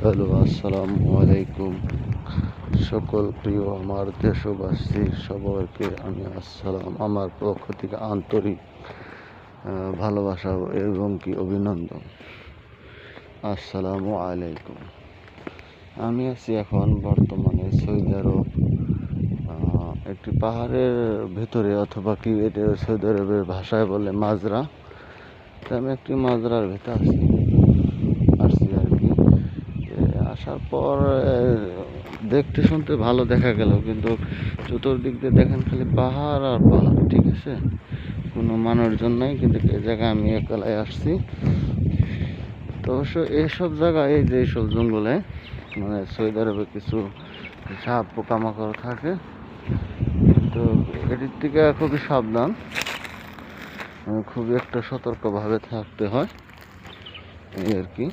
Hello, আসসালামু আলাইকুম। সকল প্রিয় আমার দেশবাসী সবাইকে আমি আমার পক্ষ থেকে আন্তরিক ভালোবাসা এবং কি অভিনন্দন। আসসালামু আলাইকুম। আমি আছি এখন বর্তমানে সৌদি আরব, একটি পাহাড়ের ভেতরে, অথবা কি এটা সৌদি আরবের ভাষায় বলে মাজরা। তো আমি একটি মাজরার ভেতর আসছি আর কি। আসার পর দেখতে শুনতে ভালো দেখা গেল, কিন্তু চতুর্দিক দিয়ে দেখেন খালি পাহাড় আর পাহাড়, ঠিক আছে, কোনো মানুষজন নাই। কিন্তু এই জায়গায় আমি একলাই আসছি। তো অবশ্য এইসব জায়গায়, এই যে এইসব জঙ্গলে, মানে সৌদি আরবে কিছু সাপ পোকামাকড় থাকে, তো এটির থেকে খুবই সাবধান, খুবই একটা সতর্কভাবে থাকতে হয় এই আর কি।